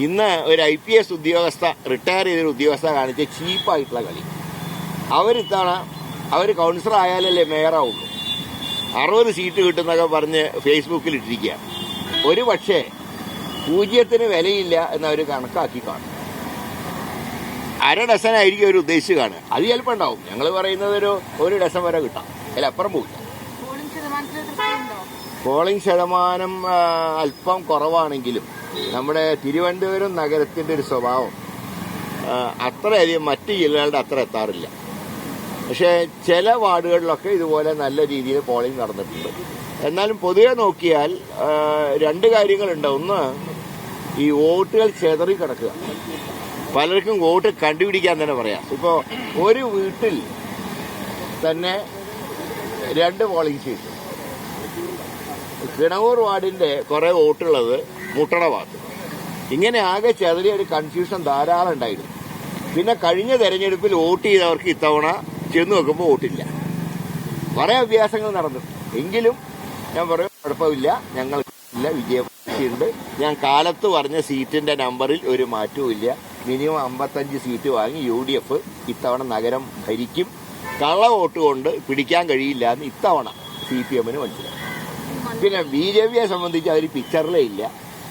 ഇന്ന് ഒരു IPS ഉദ്യോഗസ്ഥ, റിട്ടയർ ചെയ്തൊരു ഉദ്യോഗസ്ഥ കാണിച്ച ചീപ്പായിട്ടുള്ള കളി. അവരിത്തവണ അവർ കൗൺസിലർ ആയാലല്ലേ മേയറാവുള്ളൂ. 60 സീറ്റ് കിട്ടുന്നൊക്കെ പറഞ്ഞ് ഫേസ്ബുക്കിൽ ഇട്ടിരിക്കുകയാണ്. ഒരു പക്ഷേ 0 വിലയില്ല എന്നവർ കണക്കാക്കി കാണും. 1/2 ഡസനായിരിക്കും അവർ ഉദ്ദേശിച്ച് കാണുക. അത് ചിലപ്പോൾ ഉണ്ടാവും. ഞങ്ങൾ പറയുന്നത് ഒരു ഡസൻ വരെ കിട്ടാം, അതിലപ്പുറം പോകില്ല. പോളിംഗ് ശതമാനം അല്പം കുറവാണെങ്കിലും നമ്മുടെ തിരുവനന്തപുരം നഗരത്തിൻ്റെ ഒരു സ്വഭാവം അത്രയധികം മറ്റ് ജില്ലകളുടെ അത്ര എത്താറില്ല. പക്ഷേ ചില വാർഡുകളിലൊക്കെ ഇതുപോലെ നല്ല രീതിയിൽ പോളിംഗ് നടന്നിട്ടുണ്ട്. എന്നാലും പൊതുവെ നോക്കിയാൽ 2 കാര്യങ്ങളുണ്ട്. ഒന്ന്, ഈ വോട്ടുകൾ ചെതറി കിടക്കുക. പലർക്കും വോട്ട് കണ്ടുപിടിക്കാൻ തന്നെ പറയാം. ഇപ്പോൾ ഒരു വീട്ടിൽ തന്നെ 2 പോളിംഗ് സ്റ്റേഷൻ. കിണവൂർ വാർഡിന്റെ കുറെ വോട്ടുള്ളത് മുട്ടണ ഭാഗത്ത്. ഇങ്ങനെ ആകെ ചെറിയ ഒരു കൺഫ്യൂഷൻ ധാരാളം ഉണ്ടായിരുന്നു. പിന്നെ കഴിഞ്ഞ തെരഞ്ഞെടുപ്പിൽ വോട്ട് ചെയ്തവർക്ക് ഇത്തവണ ചെന്ന് നോക്കുമ്പോൾ വോട്ടില്ല. കുറെ അഭ്യാസങ്ങൾ നടന്നിട്ടുണ്ട്. എങ്കിലും ഞാൻ പറയും, കുഴപ്പമില്ല, ഞങ്ങൾക്കില്ല, വിജയമുണ്ട്. ഞാൻ കാലത്ത് പറഞ്ഞ സീറ്റിന്റെ നമ്പറിൽ ഒരു മാറ്റവും ഇല്ല. മിനിമം 55 സീറ്റ് വാങ്ങി UDF ഇത്തവണ നഗരം ഭരിക്കും. കള്ള വോട്ട് കൊണ്ട് പിടിക്കാൻ കഴിയില്ല എന്ന് ഇത്തവണ CPM മനസ്സിലായി. പിന്നെ BJPയെ സംബന്ധിച്ച് അവർ പിക്ചറിലേ ഇല്ല.